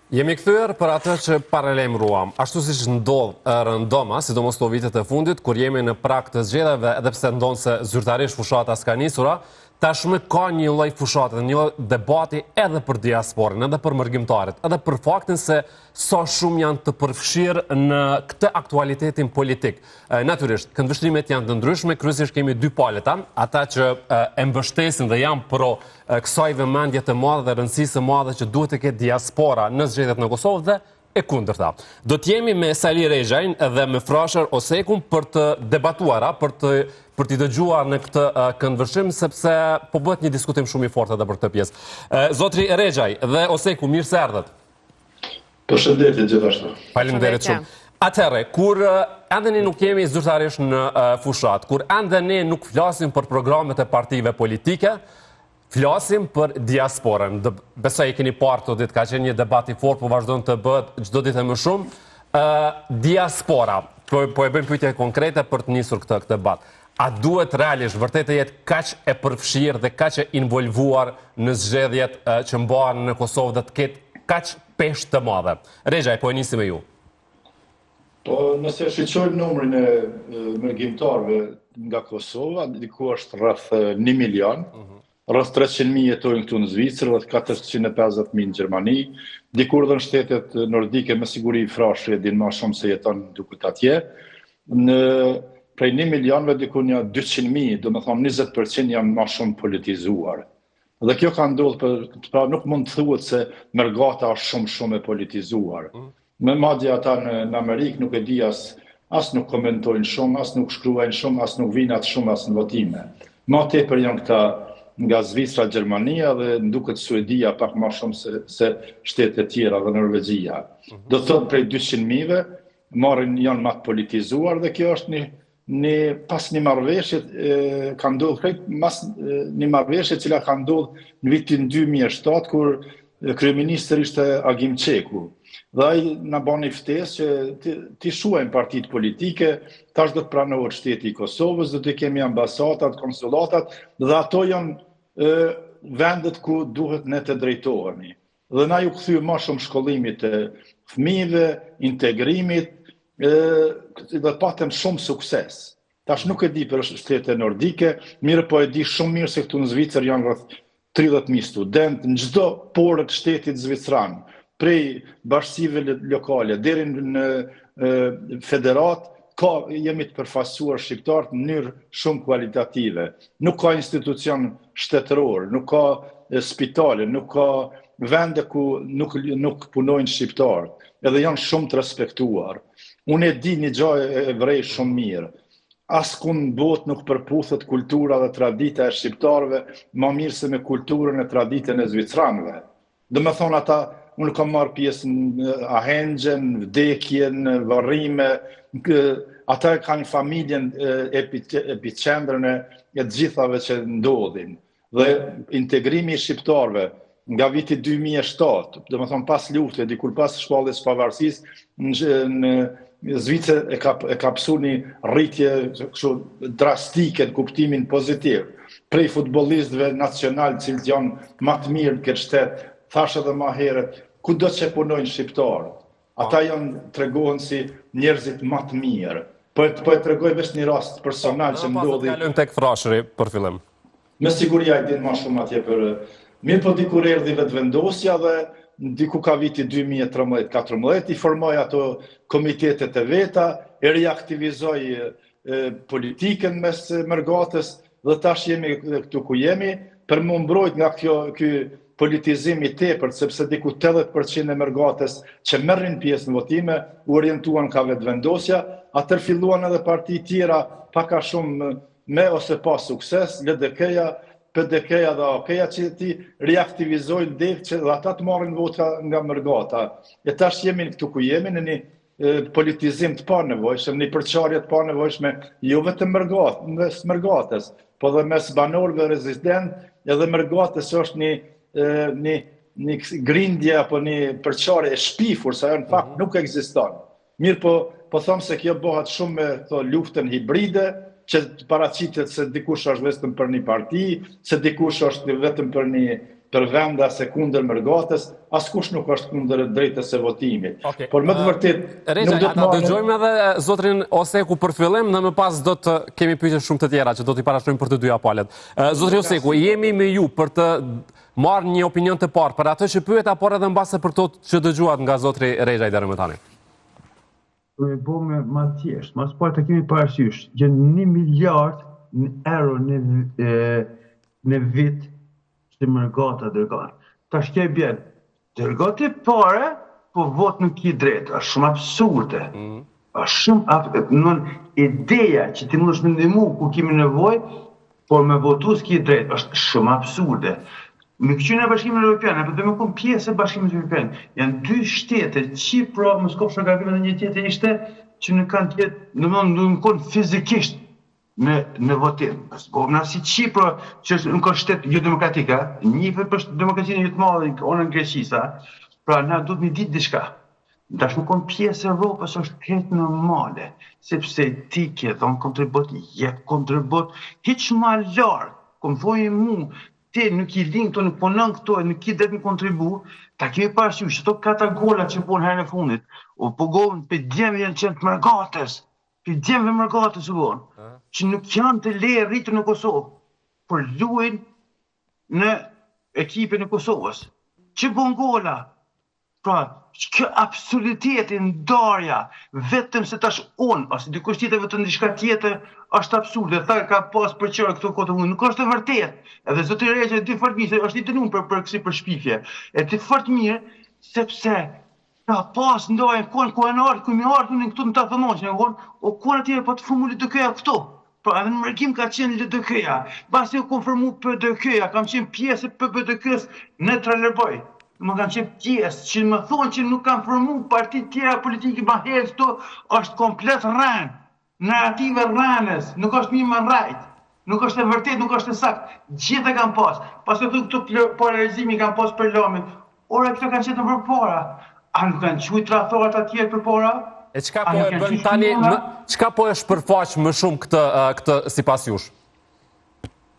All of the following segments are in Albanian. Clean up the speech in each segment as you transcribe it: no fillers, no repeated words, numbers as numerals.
Jemi kthyer për atë që paralajmëruam. Ashtu siç ndodh rëndoma, sidomos këto vitet e fundit, kur jemi në prag të zgjedhjeve, edhe pse ndon se zyrtarisht fushata s'ka nisura, tashmë ka një lloj fushate, një lloj debati edhe për diasporën, edhe për mërgjimtarët, edhe për faktin se sa shumë janë të përfshirë në këtë aktualitetin politik. Natyrisht, këndvështrimet janë të ndryshme, kryesisht kemi dy paleta, ata që e mbështesin dhe janë pro kësaj vëmendje të madhe dhe rëndësisë së madhe që duhet të ketë diaspora në zgjedhjet në Kosovë dhe e kundërta. Do t'jemi me Sali Rexhajn dhe me Frasher Osekun për të debatuara, për t'i dëgjuar në këtë këndvështrim, sepse po bëhet një diskutim shumë i fortë edhe për këtë pjesë. Zotri Rexhaj dhe Oseku, mirë se erdhët. Përshëndetje gjithashtu. Faleminderit shumë. Atëherë, kur ende ne nuk jemi zyrtarisht në fushat, kur ende ne nuk flasim për programet e partive politike, flasim për diasporën. Besoj e keni parë këto ditë, ka qenë një debat i fortë, po vazhdon të bëhet çdo ditë më shumë. Diaspora, po e bëjmë pyetje konkrete për të nisur këtë debat. A duhet realisht vërtet të jetë kaq e përfshirë dhe kaq e involvuar në zgjedhjet që mbahen në Kosovë dhe të ketë kaq peshë të madhe? Rexhaj, po e nisim me ju. Po nëse shiqojmë numrin e mërgjimtarëve nga Kosova, diku është rreth 1 milion. Rreth 300.000 jetojnë këtu në Zvicër, rreth 450.000 në Gjermani. Dikur dhe në shtetet nordike, me siguri Frashëri e din më shumë se jeton duket atje. Prej 1 milionëve diku një 200.000, do me thonë 20% janë më shumë politizuar. Dhe kjo ka ndodhur, pra nuk mund të thuhet se Mërgata është shumë e politizuar. Me madje ata në Amerikë nuk e di as nuk komentojnë shumë, as nuk shkruajnë shumë, as nuk vinë atë shumë as në votime. Ma tepër janë këta nga Zvicra, Gjermania dhe nduket Suedia pak më shumë se shtetet tjera dhe Norvegjia. Do të thotë prej 200.000-ve janë më të politizuar dhe kjo është pas një marrëveshje ka ndodhur një marrëveshje e cila ka ndodhur në vitin 2007 kur kryeministri ishte Agim Çeku. Dhe ai na bani ftesë që t'i shuajmë partitë politike, tash do të pranohet shteti i Kosovës, do të kemi ambasadat, konsulatat, dhe ato janë vendet ku duhet ne të drejtohemi. Dhe na ju kthyem më shumë shkollimit të fëmijëve, integrimit, dhe patëm shumë sukses. Tash nuk e di për shtetet nordike, mirë po e di shumë mirë se këtu në Zvicër janë rreth 30.000 studentë në çdo porë të shtetit zvicran, prej bashkësive lokale deri në federat, jemi të përfaqësuar shqiptarë në mënyrë shumë kualitative. Nuk ka institucion shtetëror, nuk ka spitale, nuk ka vende ku nuk punojnë shqiptarë, edhe janë shumë të respektuar. Unë e di një gjë e vrej shumë mirë. Askund në botë nuk përputhet kultura dhe tradita e shqiptarëve më mirë se me kulturën e traditën e zvicranëve. Do me thonë ata, unë kam marrë pjesë në ahengjen, vdekjen, varrime, ata kanë familjen epicendrën e të gjithave që ndodhin. Dhe integrimi i shqiptarëve nga viti 2007, do me thonë pas luftës, dikur pas shpalljes së pavarësisë, në Zvicër e ka pësu një rritje drastike në kuptimin pozitiv. Prej futbollistëve nacional cilët janë më të mirë në këtë shtet, thash edhe më herët, kudo që punojnë shqiptarët. Ata tregohen si njerëzit më të mirë. Po e tregoj vetëm një rast personal që ndodhi. Kalojmë tek Frashëri për fillim. Me siguri ai din më shumë atje për mirë, po dikur erdhi vetëvendosja dhe diku ka viti 2013-14, i formoj ato komitetet e veta, e reaktivizoj politikën mes Mërgatës dhe tash jemi këtu ku jemi, për më mbrojt nga ky politizim i tepërt, sepse diku 80% e Mërgatës që merrin pjesë në votime u orientuan ka vetëvendosja, atër filluan edhe parti tjera paka shumë me ose pa sukses, LDK-ja, PDK-ja dhe AK-ja që ti reaktivizojnë dekë që dhe ata të marrin vota nga Mërgata. E tash jemi këtu ku jemi në një politizim të panevojshëm, një përçarje të panevojshme, jo vetëm Mërgatës, po dhe mes banorëve rezident, edhe Mërgatës është një grindje apo një përçarje e shpifur, sa në fakt nuk ekziston. Mirë po thomë se kjo bëhat shumë me luftën hibride, që paraqitet se dikush është vetëm për një parti, se dikush është vetëm për një për venda se kundër mërgatës, askush nuk është kundër drejtës së votimit. Por më të vërtet, Rexha, ta dëgjojmë edhe zotrin Oseku për fillim, dhe më pas do të kemi pyetje shumë të tjera që do t'i parashtrojmë për të dyja palët. Zotri Oseku, jemi me ju për të marrë një opinion të parë për atë që pyeta, por edhe mbase për to që dëgjuat nga zotri Rexha deri më tani. Me bo me ma thjesht, mas parë të kemi parasysh, që 1 miliard euro në vit që mërgata dërganë. Ta shkej bjen, dërgati pare, po vot nuk i drejtë, është shumë absurde. Është shumë ideja që ti mundesh me ndihmu ku kemi nevojë, por me votu s'ki drejtë, është shumë absurde. Me këqyre e Bashkimit Evropian, apo do me kom pjesë e Bashkimit Evropian, janë 2 shtete, Qipro, më s'kofsha gabim dhe një tjetër ishte, që në kanë tjetë, në më konë fizikisht në votim. Nga si Qipro, që nuk është shtetë jo demokratika, një për demokracinë jo të madhe, onë në Greqisa, pra na duhet një ditë diçka. Dash më konë pjesë e Europës është kretë normale, sepse ti ke dhonë kontribut, jep kontribut, hiq ma lartë, kom thojë mu, ti nuk i din këto, nuk punon këto, nuk i det në kontribu, ta kemi parasysh, ato 4 gola që punë herën e fundit, o po govën për djemve janë qenë të mërgatës, për djemve mërgatës u gonë, që nuk janë të leje rritë në Kosovë, por luajnë në ekipin e Kosovës. Që bon gola? Pra, kjo absoluteti ndarja, vetëm se tash unë, ose dikush tjetër vetëm diçka tjetër, është absurde, tha ka pas për qërë këto kote unë, nuk është e vërtet. Edhe zotri Rexha di fort mirë, është i dënuar për kësi përshpifje. E di fort mirë, sepse ka pas ndarje ku e në ardhë, ku mi ardhë në këtu në ta thëmoqë, o ku në tjere po të formu LDK-ja këtu. Pra edhe në mërgim ka qenë LDK-ja, basi u konfirmu PDK-ja, kam qenë pjesë për PDK-s në Trelleborg. Më kanë qenë pjesë që më thonë që nuk kanë formu partit tjera politike ma herë këto, është komplet rënë, narrative rënës, nuk është mi më rajtë, nuk është e vërtet, nuk është e saktë, gjithë e kanë pas, pas këtu këto polarizimi kanë pas për lamin, ora këto kanë qenë për para, a nuk kanë qujtë rathorat atjerë për para? E qka po e bën tani, qka po e shpërfaq më shumë këtë si pas jush?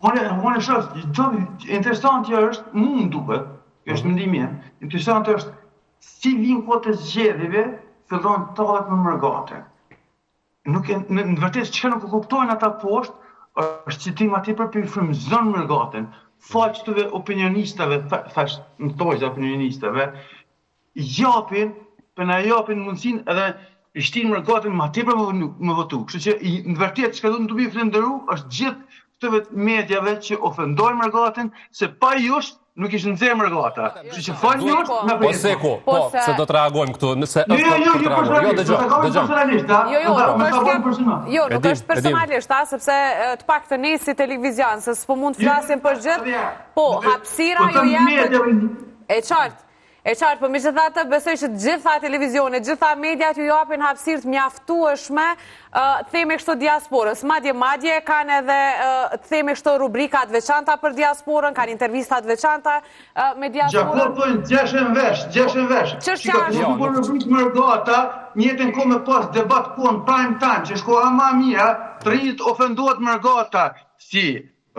Unë shoh, interesantja është, mu më duket, është mendimi jam. Interesant është si vin kohët e zgjedhjeve fillon tallet me mërgate. Në vërtetë çka nuk e kuptojnë ata poshtë, është citim aty për frymëzon mërgaten. Faqeve opinionistave, thash në tojë opinionistave, japin mundësinë edhe i shtin mërgaten ma tepër më votu. Kështu që në vërtetë çka do të bëj falenderoj është gjithë këtyve mediave që ofendojnë mërgaten, se pa jush nuk ishtë nëzirë mërgata. Që që falë njështë, me përjetë. Oseku, po, se do të reagojmë këtu, nëse është për të reagojmë. Jo, dëgjom. Nuk është personalisht, sepse të pak të nesi televizion, se s'po mund të flasim për gjithë, po, hapësira ju japën, e qartë, për megjithatë besoj që gjitha televizionet, gjitha mediat ju japin hapësirë të mjaftueshme të themi kështu diasporës. Madje kanë edhe të themi kështu rubrikat veçanta për diasporën, kanë intervistat veçanta me diasporën. Gjakot pojnë gjeshen vesh. Shika, nuk për rubrikë mërgata, njëtën ko me pas debat konë prime time, që shkoha ma mira, të rinjët ofendohet mërgata, si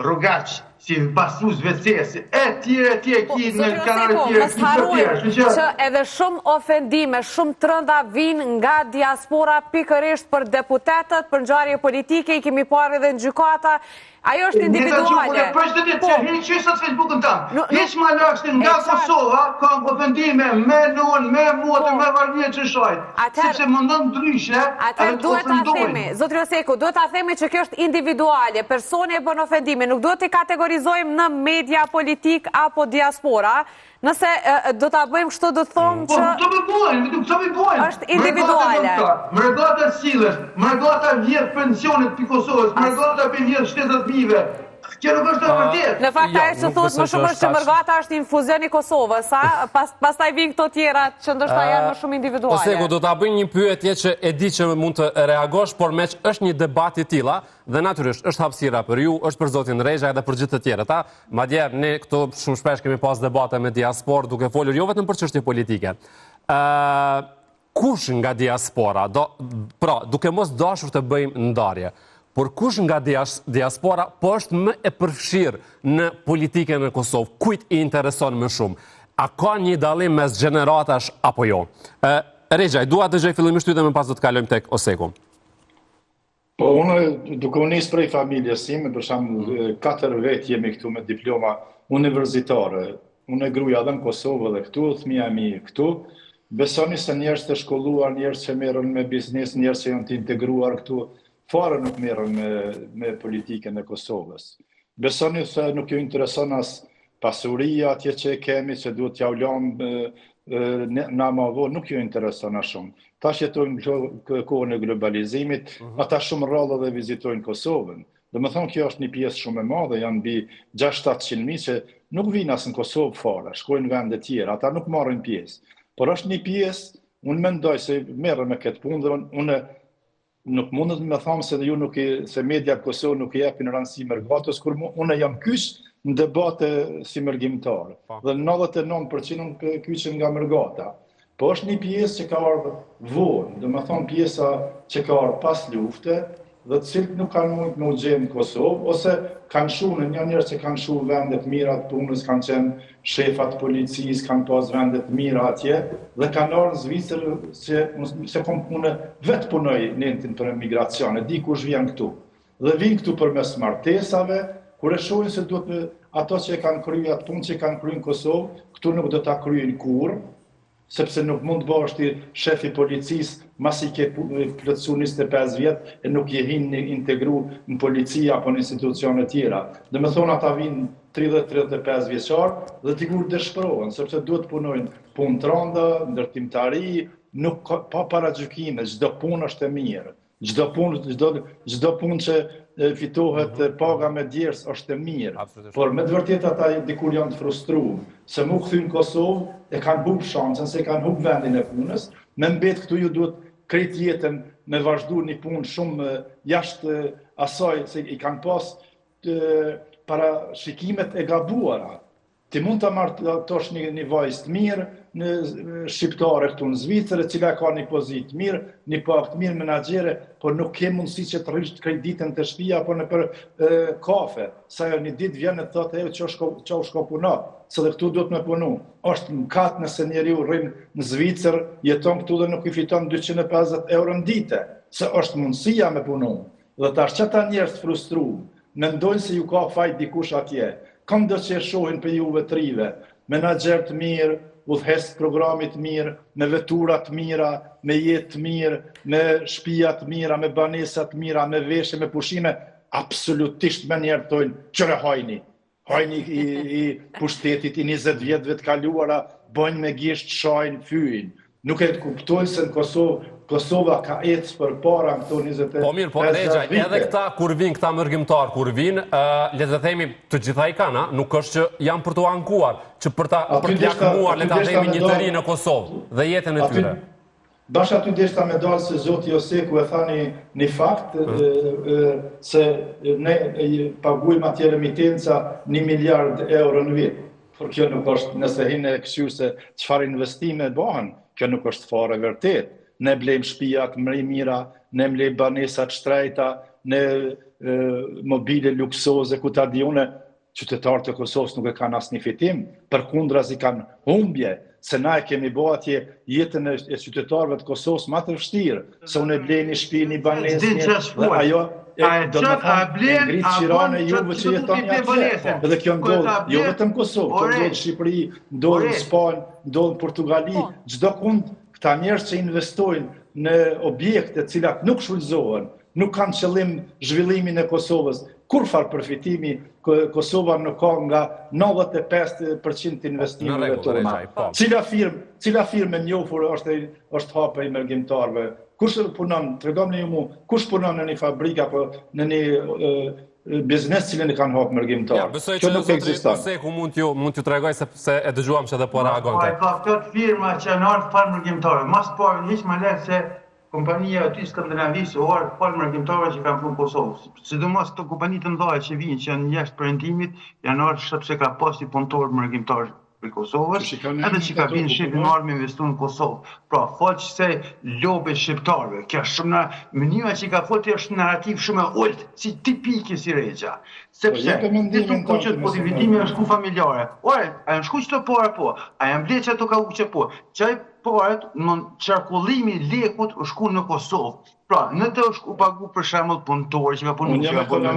Rogaq, si pasus VCS, e tjere, ki në kanale tjere, që edhe shumë ofendime, shumë të rënda vinë nga diaspora pikërisht për deputetët, për ngjarje politike, i kemi parë edhe në gjykata, ajo është individuale. Facebookën tamë, hiq ma lështin nga Kosova, ka ofendime me non, me motë, me varmje që shajt, sepse më ndonë ndryshe, atër duhet ta themi, zotri Oseku, duhet ta themi që kjo është individuale, personi e bën ofendime, nuk duhet të kategorizojmë në media politik apo diaspora, nëse do ta bëjmë kështu do të thomë që... Po, të bëjmë, është individuale. Mërgata silës, mërgata vjetë pensionet për Kosovës, mërgata për vjetë shtetet mive, kjo nuk është të vërtet. Në fakt ajo që thotë më shumë është që mërgata është infuzion i Kosovës, pastaj vinë këto tjera që ndoshta janë më shumë individuale. Oseku, do ta bëj një pyetje që e di që mund të reagosh, por meq është një debat i tilla dhe natyrisht është hapësira për ju, është për zotin Rexha edhe për gjithë të tjerët. Madje ne këtu shumë shpesh kemi pas debate me diasporë duke folur jo vetëm për çështje politike. Kush nga diaspora, pra duke mos dashur të bëjmë ndarje, por kush nga diaspora po është më e përfshirë në politikën e Kosovë? Kujt i intereson më shumë? A ka një dallim mes gjeneratash apo jo? Regjaj, dua të dëgjoj fillimisht ty dhe më pas do të kalojmë tek Oseku. Po, unë duke unë nisë prej familjes time, për shembull 4 vetë jemi këtu me diploma universitare. Unë e gruaja edhe në Kosovë dhe këtu, fëmija e mi këtu. Besoni se njerëz të shkolluar, njerëz që merren me biznes, njerëz që janë të integruar këtu, fare nuk merren me politikën e Kosovës. Besoni se nuk ju intereson as pasuria atje që e kemi, që duhet t'ja ulëm na ma vonë, nuk ju intereson as shumë. Tash jetojmë kohën e globalizimit, ata shumë rrallë dhe vizitojnë Kosovën. Dhe më thonë, kjo është një pjesë shumë e madhe, janë bi 6-700.000 që nuk vinë asë në Kosovë fare, shkojnë vende tjera, ata nuk marrin pjesë. Por është një pjesë, unë mendoj se merre me këtë punë dhe unë nuk mundet me thamë se media Kosovë nuk i jepin rëndësi Mërgatës, kur unë jam kyç në debate si mërgjimtar. Dhe 99% unë kyçem nga Mërgata. Po është një pjesë që ka ardhur vonë, dhe me thonë pjesa që ka ardhur pas lufte, dhe të cilët nuk kanë mujtë në u gjenë në Kosovë, ose kanë shunë, një njerë që kanë shunë vendet mira të punës, kanë qenë shefat policisë, kanë pas vendet mira atje, dhe kanë ardhur në Zvicër, se kom punë, vetë punoj nëntin për emigracion, e di kush vjen këtu. Dhe vinë këtu për mes martesave, kur e shohin se duhet ato që e kanë kryer atë punë që e kanë kryer në Kosovë, këtu nuk do ta kryejnë kurrë, sepse nuk mund të bësh ti shefi policisë, masi ke plotësuar 25 vjet e nuk je hin integru në polici apo në institucione tjera. Dhe me thonë ata vinë 30-35 vjeçar dhe dikur dëshpërohen, sepse duhet punojnë punë të rënda, ndërtimtari, nuk pa paragjykime, çdo punë është e mirë. Çdo punë që fitohet paga me djers është e mirë. Por me të vërtetë ata dikur janë të frustruar, se mu kthyn në Kosovë e kanë humbur shansën, se kanë humbur vendin e punës, me mbet këtu ju duhet krejt jetën me vazhdu një punë shumë jashtë asaj, se i kanë pas parashikimet e gabuara. Ti mund të martosh një vajzë të mirë, në shqiptare këtu në Zvicër, e cila ka një pozitë mirë, një pak të mirë menaxhere, por nuk ke mundësi që të rrish krejt ditën të shtëpia apo në për kafe. Sa jo një ditë vjen e thotë që u shko puna, se dhe këtu duhet me punu. Është mkat nëse njeriu rrin në Zvicër, jeton këtu dhe nuk i fiton 250 euro në ditë, se është mundësia me punu. Dhe tash çata njerëz frustruar, mendojnë se ju ka fajt dikush atje. Kam do që e shohin për juve të rive, menaxher të mirë, udhëhes programit mirë, me vetura të mira, me jetë të mirë, me shtëpia të mira, me banesa të mira, me veshje, me pushime, absolutisht me njerë tojnë, qëre hajni. Hajni i pushtetit i 20 vjetëve të kaluara, bëjnë me gisht, shajnë, fyjnë. Nuk e të kuptojnë se në Kosova ka ecë për para në këto 25 vite. Po mirë, po Regjaj, edhe këta kur vinë, këta mërgjimtar kur vinë, le të themi të gjitha i kana, nuk është që janë për të ankuar, që për të lakmuar, le të themi një të ri në Kosovë dhe jetën e tyre. Bash aty deshta me dalë se Zoti Oseku e tha një fakt, se ne paguajmë atje remitenca 1 miliard euro në vit. Por kjo nuk është, nëse hinë e këshu se çfarë investime bëhen, kjo nuk është fare vërtet. Ne blejmë shtëpiat më mira, ne blejmë banesat shtrejta, ne mobile luksoze, ku ta di une, qytetarët e Kosovës nuk e kanë asnjë fitim, përkundras i kanë humbje, se na e kemi bërë atje jetën e qytetarëve të Kosovës më të vështirë, se unë e blej një shtëpi, një banesë, dhe ajo do të thonë ngritë qirane juve që jetoni atje. Edhe kjo ndodh, jo vetëm Kosovë, kjo ndodh në Shqipëri, ndodh në Spanjë, ndodh në Portugali, çdo kund këta njerëz që investojnë në objekte të cilat nuk shfrytëzohen, nuk kanë qëllim zhvillimin e Kosovës, kur farë përfitimi Kosova nuk ka nga 95% investimeve tona. Cila firmë e njohur është hapa i mërgjimtarëve? Kush punon, tregoni ju mu, kush punon në një fabrikë apo në një biznes cilën e kanë hapë mërgjimtarë? Besoj që zotri Oseku mund t'ju tregoj sepse e dëgjuam që edhe po reagonte. Ka këtë firma që në ardhë falë mërgjimtarëve. Mas parë, hiq më letë se kompania aty skandinavisë o ardhë falë mërgjimtarëve që kanë punë Kosovës. Sidomos të kompani të ndaje që vinë, që janë jashtë perëndimit, janë ardhë sepse ka pasi punëtorë mërgjimtarë për Kosovës, edhe që ka vinë shqipin marrë me investu në Kosovë. Pra, falë që se lobe shqiptarve, kjo është shumë mënyra që ka foti është narrativ shumë e ullët, si tipike si regja. Sepse, ditu kuqët po t'i vitimi është ku familjare. Ore, a janë shku që të pare po, a janë ble që të ka u që po. Qaj paret, në qarkullimi lekut është ku në Kosovë. Pra, në të është ku pagu për shemull punëtori që ka punu që ka punu.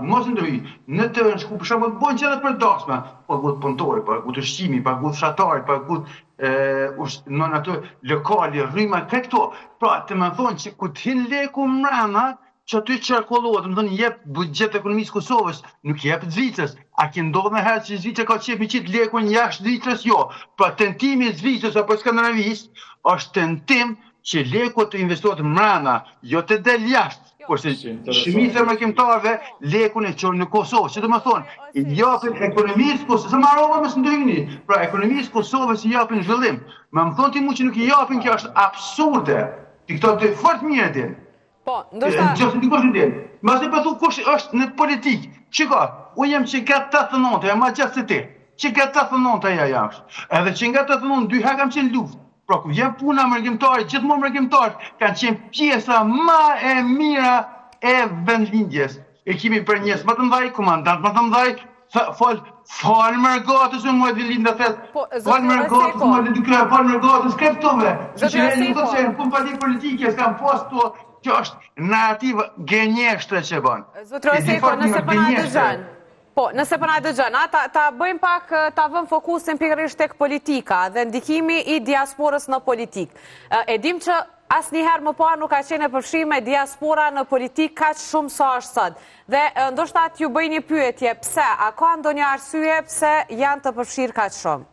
Mos ndërhi. Në të është ku për shemull bojnë që edhe për dasme. Pagu të punëtori, pagu të shqimi, pagu të shatari, pagu në atë lokali, rrima, këto. Pra, të me thonë që ku t'hin leku mrena, që aty qarkullohet, më thonë jep budget ekonomisë Kosovës, nuk jep Zvicrës. A ki ndodhë në herë që Zvicrë ka qep i qitë lekun jashtë Zvicrës? Jo. Pra, tentimi Zvicrës apo Skandinavisë është tentim që leku të investohet mrena, jo të del jashtë. Kurse shumica e mërkimtarëve lekun e çojnë në Kosovë. Që do të thonë, i japin ekonomisë Kosovës, sa marrova më së ndryni. Pra, ekonomisë Kosovës i japin zhvillim. Më thonë ti mu që nuk i japin, kjo është absurde. Ti këto të fort mirë din. Po, ndoshta. Mas e përthu kush është në politikë. Qika, unë jam që nga 89, jam ma gjatë se ti. Që nga 89 ja jam. Edhe që nga 89, 2 herë kam qenë luftë. Pra, ku vjen puna mërgjimtarë, gjithmonë mërgjimtarë, kanë qenë pjesa ma e mira e vendlindjes. E kimi për njësë më të mdhaj, komandant më të mdhaj, falë mërgatës në muajt vendlinda thetë, falë mërgatës në muajt vendlinda, falë mërgatës, kreptove. Që që e një të se në punë partit politike, s'kam pas të, që është narrativë gënjeshtre që banë. Zotë Roseko, nëse përna dëgjën. Po, nëse përna dëgjën, ta bëjmë pak, ta vëm fokusin pikërisht tek politika dhe ndikimi i diasporës në politikë. E dim që asë njëherë më parë nuk ka qenë e përfshime diaspora në politikë ka që shumë sa është sot. Dhe ndoshta t'ju bëj një pyetje, pse? A ka ndonjë arsye pse janë të përfshirë ka që shumë?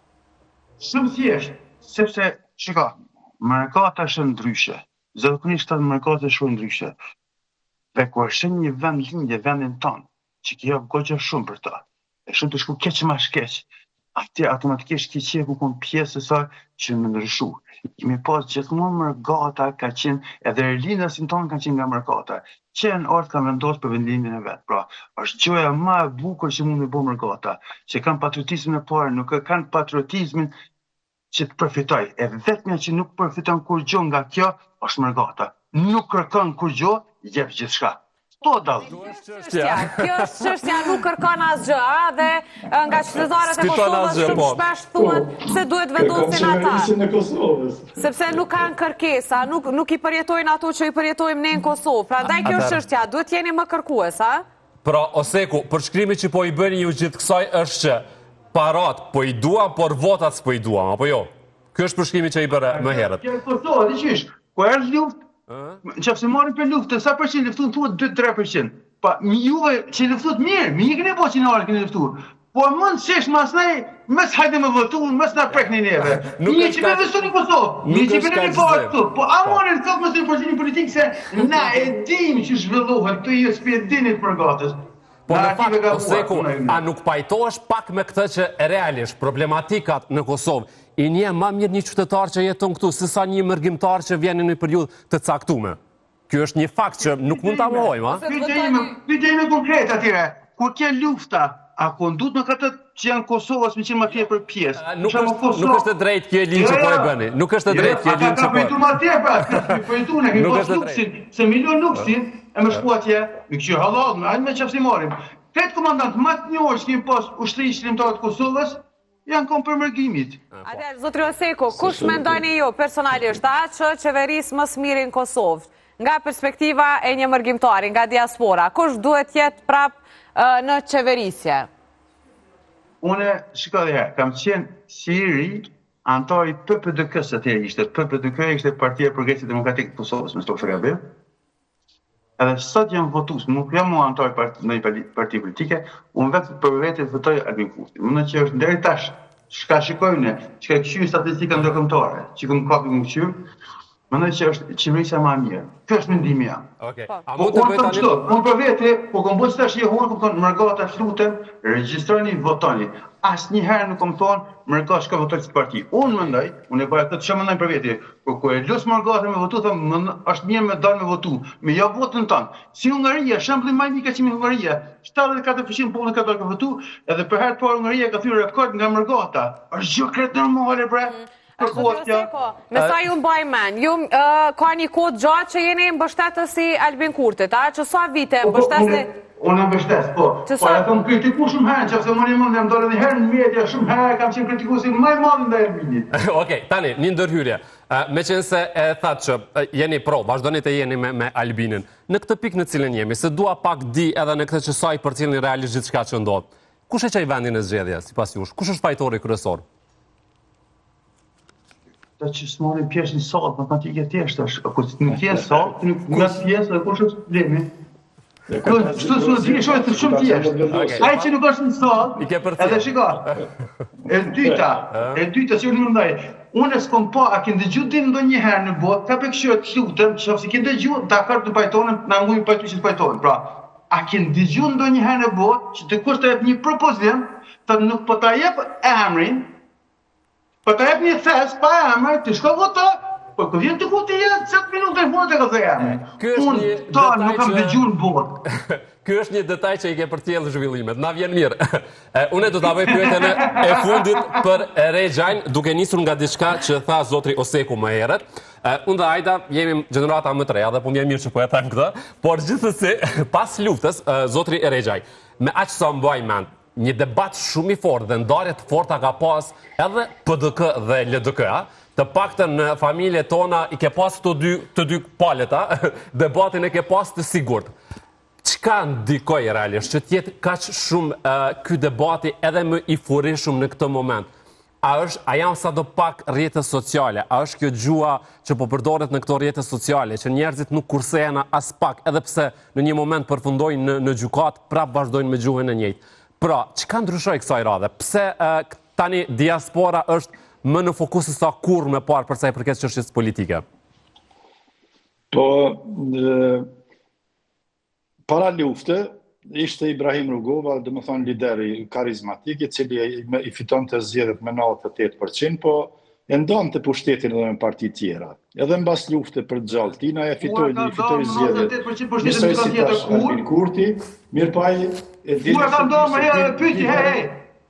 Shumë thjesht, sepse, shika, mërkata është ndryshe. Zakonisht të mërkata është ndryshe. Dhe ku është një vend lindje, vendin tonë, që ki javë gogja shumë për ta. E shumë të shku keqë ma shkeq. Ati automatikisht ki qe ku kon pjesë e sa që më ndryshu. Kemi pas gjithmonë mërgata ka qenë, edhe rindasin tonë ka qenë nga mërgata. Qenë orët ka vendosë për vendlimin e vetë. Pra, është gjoja ma e bukur që mund me bo mërgata. Që kanë patriotizmin e parë, nuk kanë patriotizmin që të përfitoj. E vetëmja që nuk përfiton kur gjo nga kjo, është mërgata. Nuk kërkon kur gjo, jep gjithë shka. Po dalë. Kjo është çështja, nuk kërkon asgjë, dhe nga qytetarët e Kosovës shumë shpesh thuhet se duhet vendosin ata. Sepse nuk kanë kërkesa, nuk i përjetojnë ato që i përjetojmë ne në Kosovë. Prandaj kjo është çështja, duhet jeni më kërkues, a? Pra, Oseku, përshkrimi që po i bëni ju gjithë kësaj është që parat po i duam, por votat s'po i duam, apo jo? Ky është përshkrimi që i bëre më herët. Kjo Kosovë, di qysh, ku është luftë? Që se marrin për luftë, sa përqin luftu thuhet 2-3%. Pa, juve që luftut mirë, mi i këne po që në arë këne luftu. Po mund qesh mas nej, mes hajde me votu, mes në prek një neve. Një që me vëstu një Kosovë, një që me në parë këtu. Po a marrin të mes në përgjini politikë se na e dim që zhvillohet, këtu i është pjedinit për gatës. Po në fakt, Oseku, a nuk pajtohesh pak me këtë që realisht problematikat në Kosovë i një ma mirë një qytetar që jeton këtu, sësa një mërgjimtar që vjen në një periudhë të caktume. Kjo është një fakt që nuk mund ta mohojmë, a? Pyetjeme konkret atyre, kur ke lufta, a kondut në këtë që janë Kosovës me qenë ma tjerë për pjesë? Nuk është e drejt kjo e linë që po e bëni. Nuk është e drejt kjo e linë që po e bëni. Ka pëjtu ma tjerë, pra, ka pëjtu në kemi pas luksin, se milion luksin, e më shku atje, me këshirë halal, me qëfësi marim. Kretë komandant, ma të një orë që kemi pas ushtri shkrimtarët Kosovës, janë kom për mërgjimit. Atër, Zotri Oseko, kush mendojni ju personalisht që qeverisë më smirin Kosovë, nga perspektiva e një mërgjimtari, nga diaspora, kush duhet jetë prap në qeverisje? Une, shiko dhe herë, kam qenë Siri, antari PPDK-s atje ishte. PPDK ishte Partia Progresit Demokratikë të Kosovës, me Stofër Gabe. Edhe sot jam votus, nuk jam mu antari në një parti politike, unë vetë për vetë votoj Albin Kurti. Më në që është nderi tash, shka shikojnë, që ka këshyrë statistika ndërkombëtare, që këmë kapi më këshyrë, Mendoj që është qeverisja më e mirë. Kjo është mendimi jam. Okej. A Po mund të bëj tani? unë për vete, po kom bëj tash jehon, kom thonë mërgata lutem, regjistroni, votoni. Asnjëherë nuk kom thonë mërgat shko votoj si parti. Unë mendoj, unë e bëj këtë çfarë mendoj për vete. Kur e lus mërgatën me votu, them është mirë me dal me votu. Me ja votën tonë. Si Hungaria, shembulli më i mirë ka qenë Hungaria. 74% populli ka dalë me votu, edhe për herë të parë Hungaria ka thyer rekord nga mërgata. Është gjë krejt normale bre. Me sa ju mbaj men, ju ka një kodë gjatë që jeni mbështetës si Albin Kurtit, a? Që sa vite mbështetës? Unë e mbështes, po. Po e kam kritiku shumë herë, që se më një mund e më dole një herë në media, shumë herë kam qenë kritiku si më i madh ndaj Albinit. Okej, tani, një ndërhyrje. Me qenë se e thatë që jeni pro, vazhdoni të jeni me Albinin. Në këtë pikë në cilën jemi, se dua pak di edhe në këtë që saj për cilën realisht gjithçka që ndodh. Kush e qaj vendin e zgjedhjes, sipas jush? Kush është fajtori kryesor? Ta që s'marim pjesë një salë, matematike tjeshtë është. Kur nuk jenë salë, nuk nga pjesë, dhe kush është problemi? Qëtë së në shumë të shumë tjeshtë. Ajë që nuk është në salë, edhe shikar. E dyta, që unë më ndaj, unë e s'kom pa, a kënë dëgju din ndo njëherë në botë, ka për këshë të lutëm, që nëse kënë dëgju, ta kërë të pajtonën, na mujë pajtu që të pajtonën. Pra, a kënë dëgju ndo njëherë në botë, që të kush të jep një propozim, të nuk po ta jep emrin, po ta jep një thes, pa emër, të shko voto, po kë vjen të kuti jetë, 7 minutë e votë e ka dhe emër. Unë ta nuk kam dëgju në botë. Ky është një detaj që i ke përcjellë zhvillimet. Na vjen mirë. Unë do ta bëj pyetjen e fundit për Rexhajn, duke nisur nga diçka që tha zotri Oseku më herët. Unë dhe Ajda jemi gjenerata më të reja dhe po më mirë që po e them këtë, por gjithsesi pas luftës zotri Rexhaj, me aq sa mbaj mend, një debat shumë i fortë dhe ndarje të forta ka pas edhe PDK dhe LDK, të paktën në familje tona i ke pas të dy paleta, debatin e ke pas të sigurt. Çka ndikoj realisht që tjetë kaq shumë ky debati edhe më i furishëm në këtë moment? A janë sa do pak rrjetet sociale? A është kjo gjua që po përdoret në këto rrjetet sociale, që njerëzit nuk kursejnë as pak, edhe pse në një moment përfundojnë në gjykat, prap vazhdojnë me gjuhën e njëjtë? Pra, çka ndryshoi kësaj radhe? Pse tani diaspora është më në fokus sa kurrë më parë për sa i përket çështjes politike? Po, para lufte, ishte Ibrahim Rugova, dhe më thonë lideri karizmatik, i cili i fiton të zgjedhjet me 98%, po e ndonë të pushtetin edhe me parti tjera. Edhe në bas lufte për Gjalltina, e fitoj zgjedhjet. Njësoj si tash Albin Kurti, mirë pa i... Kur e ka ndonë, më herë e pyti, hej!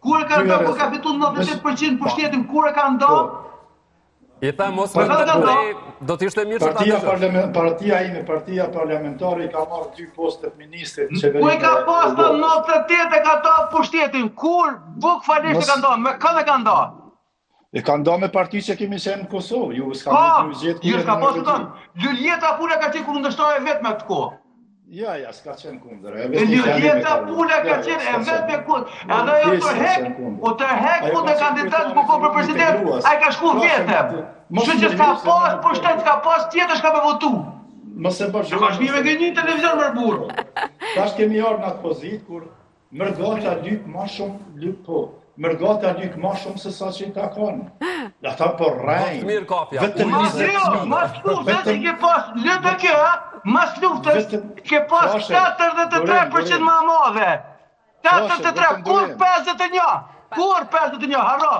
Kur e ka ndonë, po ka fitu 98% pushtetin, kur e ka ndonë? I tha mos më ndërprej, do t'ishte mirë që ta dëgjosh. Partia parlamentare i ka marrë 2 postet ministrit. Ku i ka pas të 98 e ka ta pushtetin, kur buk falisht e ka ndonë, me kënë e ka ndonë? E ka ndonë me parti që kemi qenë në Kosovë, ju s'ka një gjithë kërë në Norvegjin. Ljuljeta Pula ka qenë kundërshtar e vetë me këtë kohë. Ja, s'ka qenë kundër. Ljuljeta Pula ka qenë e vetë me kundër. Edhe jo tërhek kundër kandidat ku ko për president, a i ka shku vetëm. Që që s'ka pas pushtet, s'ka pas tjetër s'ka me votu. Mëse për shumë. Ka shmi me gënjë televizion mërburë. Tash kemi arë në atë pozit, kur mërgata lyk ma shumë, mërgata lyk ma shumë se sa që i ta kanë. Ata po rrejnë. Vetëm 20.000. Mas luftës që ke pas LDK, mas luftës ke pas 83% ma madhe. 83, kur 51? Kur 51, harro?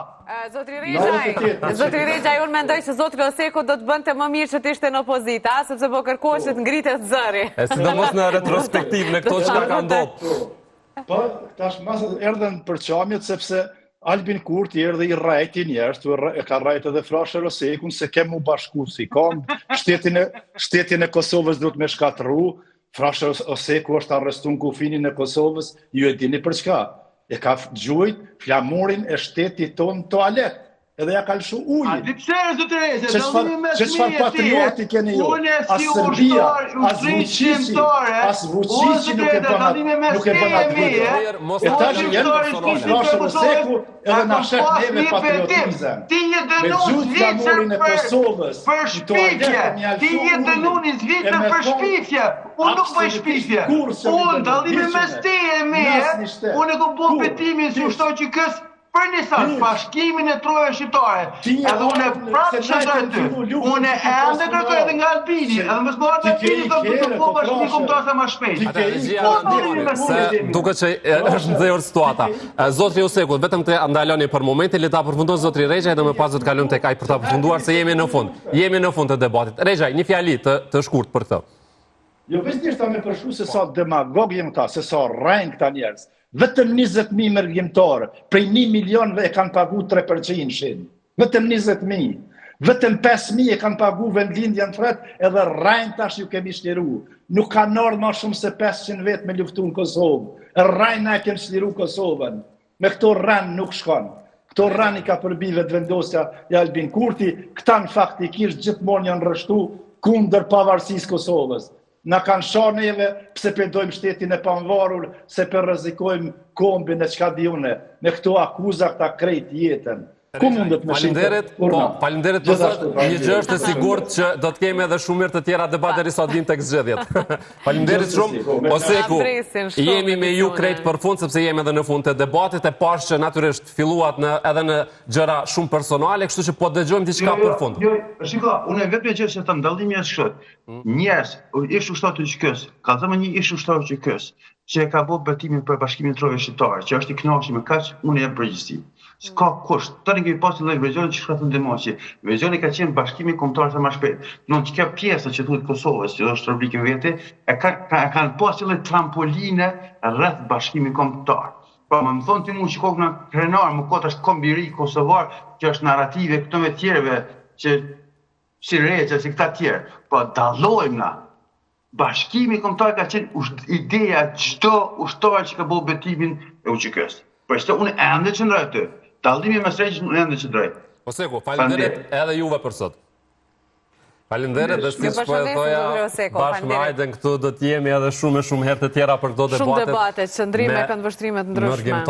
Zotri Rexhaj, unë mendoj që zotri Oseku do të bënte më mirë që t'ishte në opozita, sepse po kërkohet që të ngritet zëri. E sidomos në retrospektiv në këto çka ka ndodhur. Po, tash mas erdhen përçamjet sepse Albin Kurti erdhe i rrejti njerëz, e ka rrejt edhe Frashër Osekun se kemu bashku si kam, shtetin e Kosovës do të me shkatru, Frashër Oseku është arrestu në kufinin e Kosovës, ju e dini për çka? E ka gjujt flamurin e shtetit tonë toalet, edhe ja ka lëshu ujin. A di pse zotri Rexhaj, që çfarë patrioti keni ju? As Serbia, as Vučići nuk e bën atë. E tash jenë Frashër Oseku edhe na shef neve patriotizëm. Ti je dënuar flamurin e Kosovës për shpifje. Ti je dënuar Zvicrën për shpifje. Unë nuk bëj shpifje. Unë dallimi mes teje e meje, unë e kom bën betimin si ushtoj që kës Për një sa, bashkimin e trojave shqiptare, edhe unë e prapë qëndroj ty, unë e ende kërkoj edhe nga Albini, edhe më s'morë nga Albini të po bashkimi kombëtar sa më shpejt. Duke që është në dhejër situata. Zotri Oseku, vetëm të ndaloni për momentin, le ta përfundon Zotri Rexhaj dhe më pas do të kalojmë tek ai për ta përfunduar se jemi në fund. Jemi në fund të debatit. Rexhaj, një fjali të shkurt për këtë. Jo, vetëm ta më përshu se sa demagog jem ta, se sa rrejnë këta njerëz. Vetëm 20.000 mërgjimtarë, prej 1 milionve e kanë pagu 3%. Vetëm 20.000. Vetëm 5.000 e kanë pagu vendlindja në fret, edhe rrejnë tash ju kemi shliru. Nuk kanë ardhur ma shumë se 500 vetë me luftu në Kosovë. Rrejnë na e kemi shliru Kosovën. Me këto rrejnë nuk shkon. Këto rrejnë i ka përbi vetë vendosja i Albin Kurti. Këta në faktikisht gjithmonë janë rrështu kundër pavarësisë Kosovës. Na kanë shar neve pse pendojmë shtetin e pavarur, se për rrezikojmë kombin e çka di une. Me këto akuza këta krejt jetën. Ku mundet me Falinderit, falinderit për zot. Një gjë është e sigurt që do të kemi edhe shumë mirë të tjera debat derisa të vinë tek zgjedhjet. Falinderit shumë. Oseku, jemi me ju krejt për fund sepse jemi edhe në fund të debatit, e pash që natyrisht filluat edhe në gjëra shumë personale, kështu që po dëgjojmë diçka për fund. Jo, shiko, unë vetëm gjë që të ndallimi është kështu. Njerëz, ish ushtar të QK-s, ka thënë një ish ushtar të QK-s, që e ka bërë betimin për Bashkimin e Trojave Shqiptare, që është i kënaqur me kaq, unë jam përgjegjësi. S'ka kusht. Tani kemi pasur lloj verzioni që shkruan demoqi. Verzioni ka qenë Bashkimi Kombëtar sa më shpejt. Nuk ka pjesa që thuhet Kosovës, që është rubrikë vetë, kanë pasur lloj trampoline rreth Bashkimit Kombëtar. Po më thon ti mua shikoj në krenar, më kot është kombiri kosovar, që është narrative këto me tjerëve që si Rexha, si këta tjerë. Po dallojmë na. Bashkimi Kombëtar ka qenë ideja çdo ushtar që ka bërë betimin e UÇK-s. Por çdo unë ende qëndroj aty. Dallimi mes Rexhës unë ende qëndroj. Oseku, falenderit edhe juve për sot. Falenderit dhe siç po e thoja, bashkë me Ajden këtu do të jemi edhe shumë herë të tjera për këto debate. Shumë debate, qëndrime, këndvështrime të ndryshme.